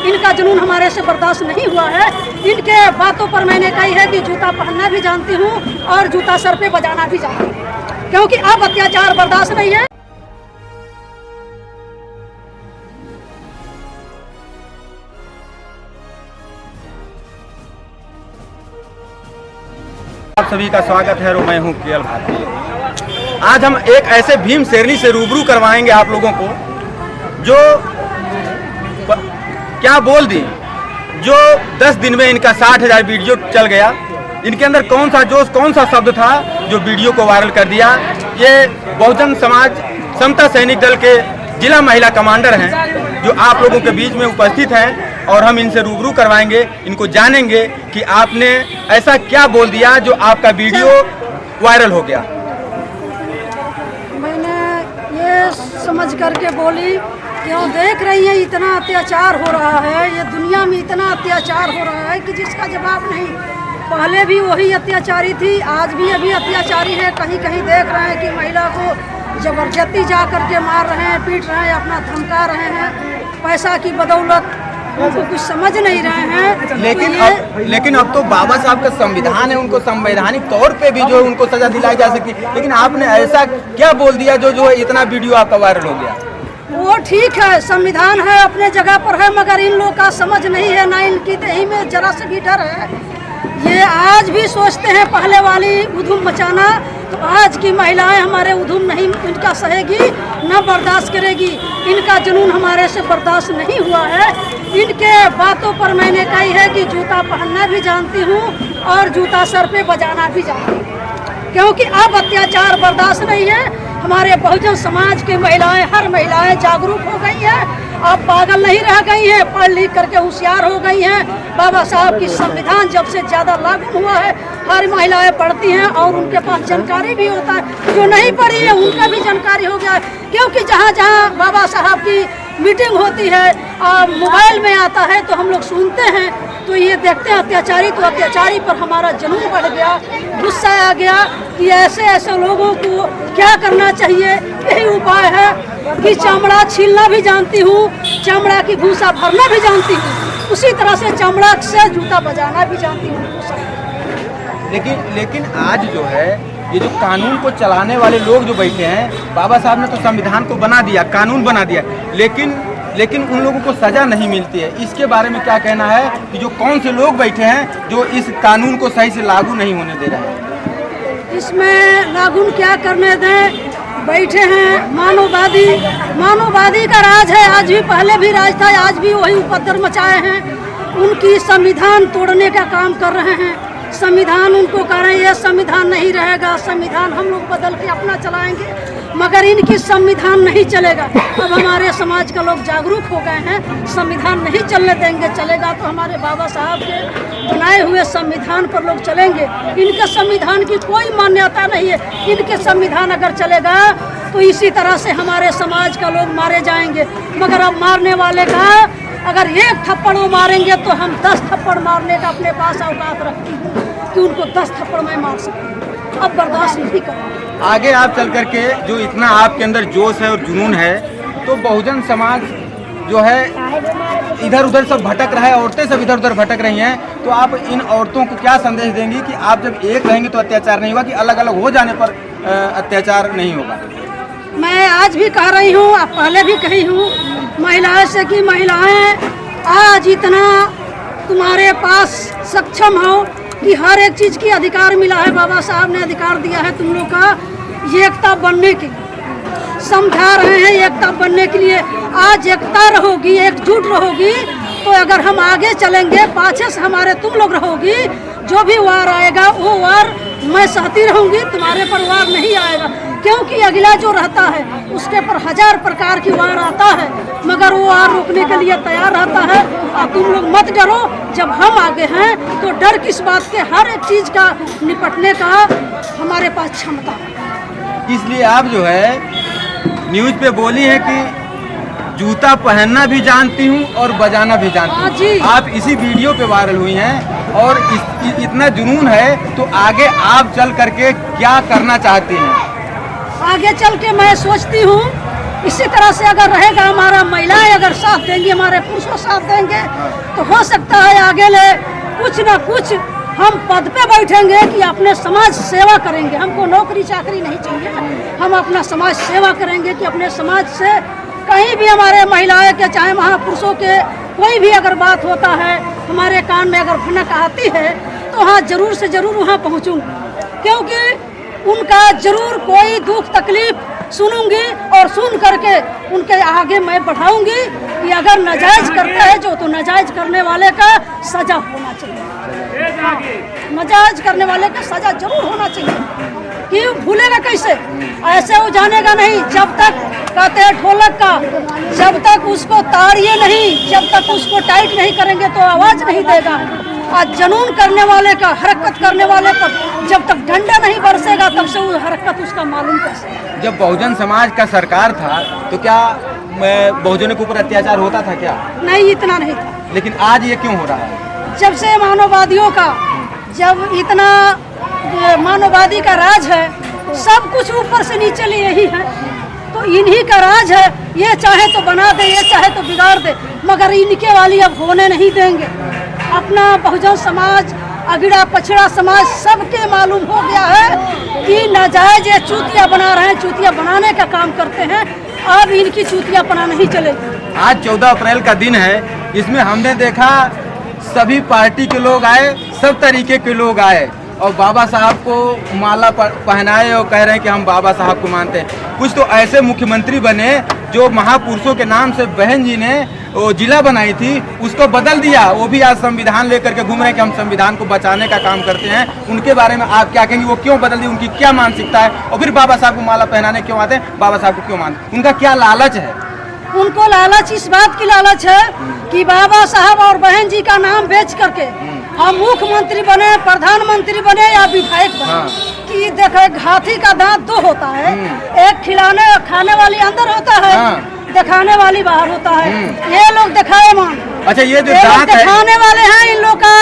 इनका जुनून हमारे से बर्दाश्त नहीं हुआ है। इनके बातों पर मैंने कही है कि जूता पहनना भी जानती हूँ और जूता सर पे बजाना भी जानती हूँ, क्योंकि अब अत्याचार बर्दाश्त नहीं है। आप सभी का स्वागत है और मैं हूं केएल भारती। आज हम एक ऐसे भीम शेरनी से रूबरू करवाएंगे आप लोगों को जो क्या बोल दी, जो 10 दिन में इनका 60,000 वीडियो चल गया। इनके अंदर कौन सा जोश, कौन सा शब्द था जो वीडियो को वायरल कर दिया। ये बहुजन समाज समता सैनिक दल के जिला महिला कमांडर हैं जो आप लोगों के बीच में उपस्थित हैं और हम इनसे रूबरू करवाएंगे, इनको जानेंगे कि आपने ऐसा क्या बोल दिया जो आपका वीडियो वायरल हो गया। मैंने ये समझ करके बोली, क्यों देख रही है इतना अत्याचार हो रहा है, ये दुनिया में इतना अत्याचार हो रहा है कि जिसका जवाब नहीं। पहले भी वही अत्याचारी थी, आज भी अभी अत्याचारी है। कहीं कहीं देख रहे हैं कि महिला को जबरदस्ती जा करके मार रहे हैं, पीट रहे हैं, अपना धमका रहे हैं पैसा की बदौलत। उनको कुछ समझ नहीं रहे हैं। लेकिन अब तो बाबा साहब का संविधान है, उनको संवैधानिक तौर पे भी जो है उनको सजा दिलाई जा सकती है। लेकिन आपने ऐसा क्या बोल दिया जो है इतना वीडियो आपका वायरल हो गया। वो ठीक है, संविधान है, अपने जगह पर है, मगर इन लोगों का समझ नहीं है, ना इनकी दही में जरा से भी डर है। ये आज भी सोचते हैं पहले वाली उधूम मचाना, तो आज की महिलाएं हमारे उधूम नहीं इनका सहेगी, न बर्दाश्त करेगी। इनका जुनून हमारे से बर्दाश्त नहीं हुआ है। इनके बातों पर मैंने कही है कि जूता पहनना भी जानती हूँ और जूता सर पे बजाना भी जानती हूँ, क्योंकि अब अत्याचार बर्दाश्त नहीं है। हमारे बहुजन समाज की महिलाएं, हर महिलाएं जागरूक हो गई हैं, अब पागल नहीं रह गई हैं, पढ़ लिख करके होशियार हो गई हैं। बाबा साहब की संविधान जब से ज़्यादा लागू हुआ है, हर महिलाएं पढ़ती हैं और उनके पास जानकारी भी होता है। जो नहीं पढ़ी है उनका भी जानकारी हो गया है, क्योंकि जहाँ जहाँ बाबा साहब की मीटिंग होती है और मोबाइल में आता है तो हम लोग सुनते हैं, तो ये देखते हैं अत्याचारी, तो अत्याचारी पर हमारा जुनून बढ़ गया, गुस्सा आ गया कि ऐसे ऐसे लोगों को क्या करना चाहिए। यही उपाय है कि चमड़ा छीलना भी जानती हूँ, चमड़ा की भूसा भरना भी जानती हूँ, उसी तरह से चमड़ा से जूता बजाना भी जानती हूँ। लेकिन आज जो है ये जो कानून को चलाने वाले लोग जो बैठे हैं, बाबा साहब ने तो संविधान को बना दिया, कानून बना दिया, लेकिन उन लोगों को सजा नहीं मिलती है। इसके बारे में क्या कहना है कि जो कौन से लोग बैठे हैं जो इस कानून को सही से लागू नहीं होने दे रहे हैं। इसमें लागू क्या करने दें, बैठे हैं मानववादी का राज है। आज भी, पहले भी राज था, आज भी वही उपद्रव मचाए हैं। उनकी संविधान तोड़ने का काम कर रहे हैं। संविधान उनको कह रहे हैं ये संविधान नहीं रहेगा, संविधान हम लोग बदल के अपना चलाएंगे, मगर इनकी संविधान नहीं चलेगा। अब हमारे समाज का लोग जागरूक हो गए हैं, संविधान नहीं चलने देंगे। चलेगा तो हमारे बाबा साहब के बनाए हुए संविधान पर लोग चलेंगे। इनके संविधान की कोई मान्यता नहीं है। इनके संविधान अगर चलेगा तो इसी तरह से हमारे समाज का लोग मारे जाएंगे। मगर अब मारने वाले का अगर एक थप्पड़ वो मारेंगे तो हम 10 थप्पड़ मारने का अपने पास औकात रखती हूँ कि उनको 10 थप्पड़ मैं मार सकती। अब बर्दाश्त नहीं करूँ। आगे आप चल करके जो इतना आपके अंदर जोश है और जुनून है, तो बहुजन समाज जो है इधर उधर सब भटक रहा है, औरतें सब इधर उधर भटक रही हैं, तो आप इन औरतों को क्या संदेश देंगी कि आप जब एक रहेंगे तो अत्याचार नहीं होगा, कि अलग अलग हो जाने पर अत्याचार नहीं होगा। मैं आज भी कह रही हूँ, अब पहले भी कही हूँ महिलाएं से कि महिलाएं आज इतना तुम्हारे पास सक्षम हो कि हर एक चीज़ की अधिकार मिला है। बाबा साहब ने अधिकार दिया है तुम लोग का एकता बनने के लिए, समझा रहे हैं एकता बनने के लिए। आज एकता रहोगी, एकजुट रहोगी, तो अगर हम आगे चलेंगे, पाछे से हमारे तुम लोग रहोगी, जो भी वार आएगा वो वार मैं सहती रहूँगी, तुम्हारे पर वार नहीं आएगा। क्योंकि अगला जो रहता है उसके पर 1000 प्रकार की वार आता है, मगर वो वार रोकने के लिए तैयार रहता है। और तुम लोग मत डरो, जब हम आगे हैं तो डर किस बात के, हर एक चीज़ का निपटने का हमारे पास क्षमता है। इसलिए आप जो है न्यूज़ पे बोली है कि जूता पहनना भी जानती हूँ और बजाना भी जानती हूँ। आप इसी वीडियो पे वायरल हुई हैं और इतना जुनून है, तो आगे आप चल करके क्या करना चाहती हैं? आगे चल के मैं सोचती हूँ इसी तरह से अगर रहेगा, हमारा महिलाएं अगर साथ देंगी, हमारे पुरुषों साथ देंगे, तो हो सकता है आगे ले कुछ ना कुछ हम पद पे बैठेंगे कि अपने समाज सेवा करेंगे। हमको नौकरी चाकरी नहीं चाहिए, हम अपना समाज सेवा करेंगे कि अपने समाज से कहीं भी हमारे महिलाएं के चाहे महापुरुषों के कोई भी अगर बात होता है, हमारे कान में अगर भनक आती है, तो हाँ जरूर से जरूर वहाँ पहुँचूँगी, क्योंकि उनका जरूर कोई दुख तकलीफ सुनूंगी और सुन करके उनके आगे मैं बढ़ाऊंगी कि अगर नाजायज करता है जो, तो नाजायज करने वाले का सजा होना चाहिए, नाजायज करने वाले का सजा जरूर होना चाहिए। कि भूलेगा कैसे, ऐसे वो जानेगा नहीं जब तक कहते हैं ढोलक का, जब तक उसको ताड़िए नहीं, जब तक उसको टाइट नहीं करेंगे तो आवाज नहीं देगा। आज जनून करने वाले का, हरकत करने वाले पर जब तक डंडा नहीं बरसेगा तब से वो हरकत उसका मालूम कैसे। जब बहुजन समाज का सरकार था तो क्या बहुजनों के ऊपर अत्याचार होता था क्या? नहीं, इतना नहीं था। लेकिन आज ये क्यों हो रहा है? जब से मानववादियों का, जब इतना मानववादी का राज है, सब कुछ ऊपर से नीचे ले यही है, तो इन्हीं का राज है। ये चाहे तो बना दे, ये चाहे तो बिगाड़ दे, मगर इनके वाली अब होने नहीं देंगे। अपना बहुजन समाज, अगड़ा पछड़ा समाज सबके मालूम हो गया है कि नाजायज ये चूतिया बना रहे हैं, चूतिया बनाने का काम करते हैं। अब इनकी चूतिया पना नहीं चलेगी। आज 14 अप्रैल का दिन है, इसमें हमने देखा सभी पार्टी के लोग आए, सब तरीके के लोग आए और बाबा साहब को माला पहनाए और कह रहे हैं कि हम बाबा साहब को मानते हैं। कुछ तो ऐसे मुख्यमंत्री बने जो महापुरुषों के नाम से बहन जी ने वो जिला बनाई थी, उसको बदल दिया। वो भी आज संविधान लेकर के घूम रहे हैं कि हम संविधान को बचाने का काम करते हैं। उनके बारे में आप क्या कहेंगे? वो क्यों बदल दी, उनकी क्या मानसिकता है? और फिर बाबा साहब को माला पहनाने क्यों आते हैं? बाबा साहब को क्यों मानते? उनका क्या लालच है? उनको लालच इस बात की लालच है कि बाबा साहब और बहन जी का नाम बेच करके हम मुख्यमंत्री बने, प्रधानमंत्री बने या विधायक बने। कि देखे हाथी का दांत दो होता है, एक खिलाने खाने वाली अंदर होता है, दिखाने वाली बाहर होता है। ये लोग दिखाए मान। अच्छा, ये जो दांत है, दिखाने वाले हैं, इन लोग का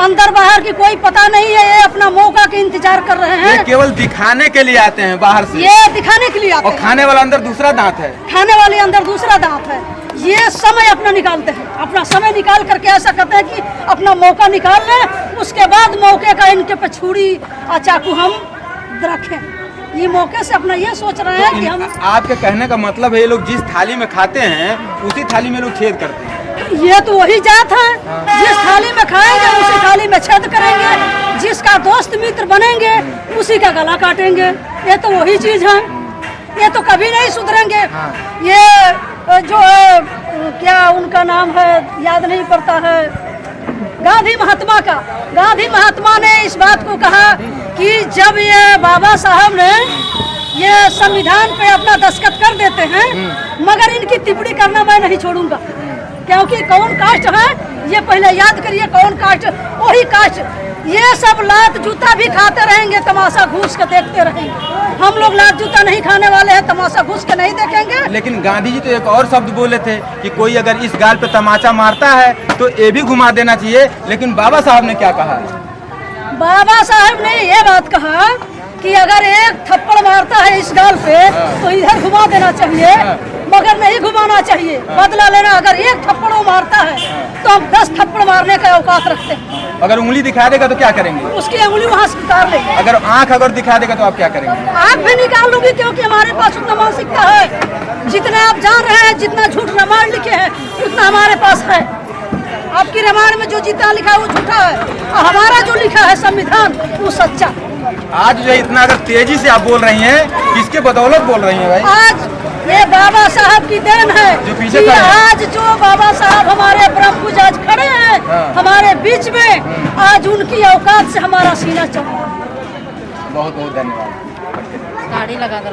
अंदर बाहर की कोई पता नहीं है। ये अपना मौका का इंतजार कर रहे हैं। ये केवल दिखाने के लिए आते हैं बाहर से, ये दिखाने के लिए आते और हैं। खाने वाला अंदर दूसरा दांत है, खाने वाले अंदर दूसरा दांत है। ये समय अपना निकालते हैं, अपना समय निकाल करके ऐसा करते हैं कि अपना मौका निकाल लें, उसके बाद मौके का इनके पे छुरी और चाकू हम रखें। ये मौके से अपना ये सोच रहे हैं कि हम, आपके कहने का मतलब है ये लोग जिस थाली में खाते हैं उसी थाली में लोग छेद करते हैं। ये तो वही जात है, जिस थाली में खाएंगे उसी थाली में छेद करेंगे, जिसका दोस्त मित्र बनेंगे उसी का गला काटेंगे। ये तो वही चीज है, ये तो कभी नहीं सुधरेंगे। ये जो है क्या उनका नाम है, याद नहीं पड़ता है, गांधी महात्मा का। गांधी महात्मा ने इस बात को कहा कि जब ये बाबा साहब ने ये संविधान पे अपना दस्तखत कर देते हैं, मगर इनकी टिप्पणी करना मैं नहीं छोड़ूंगा, क्योंकि कौन कास्ट है ये पहले याद करिए। कौन कास्ट? वही कास्ट। ये सब लात जूता भी खाते रहेंगे, तमाशा घूस के देखते रहेंगे। हम लोग लात जूता नहीं खाने वाले हैं, तमाशा घूस के नहीं देखेंगे। लेकिन गांधी जी तो एक और शब्द बोले थे कि कोई अगर इस गाल पे तमाचा मारता है तो ये भी घुमा देना चाहिए। लेकिन बाबा साहब ने क्या कहा? बाबा साहब ने ये बात कहा कि अगर एक थप्पड़ मारता है इस गाल पे तो इधर घुमा देना चाहिए, मगर नहीं घुमाना चाहिए, बदला लेना। अगर एक थप्पड़ वो मारता है तो हम 10 थप्पड़ मारने का औकात रखते हैं। अगर उंगली दिखा देगा तो क्या करेंगे? उसकी उंगली वहाँ से उतार लेंगे। अगर आंख अगर दिखा देगा तो आप क्या करेंगे? आंख भी निकाल लूंगी, क्योंकि हमारे पास उतना मानसिकता है। जितना आप जान रहे हैं, जितना झूठ रामायण लिखे हैं उतना हमारे पास है। आपकी रामायण में जो जितना लिखा है वो झूठा है, और हमारा जो लिखा है संविधान वो सच्चा। आज जो है इतना अगर तेजी से आप बोल रही हैं, किसके बदौलत बोल रही हैं भाई? आज ये बाबा साहब की देन है जो पीछे कि खड़े हैं। आज जो बाबा साहब हमारे प्रभु आज खड़े हैं हमारे बीच में, आज उनकी औकात से हमारा सीना चौड़ा। बहुत बहुत धन्यवाद। गाड़ी लगा दो।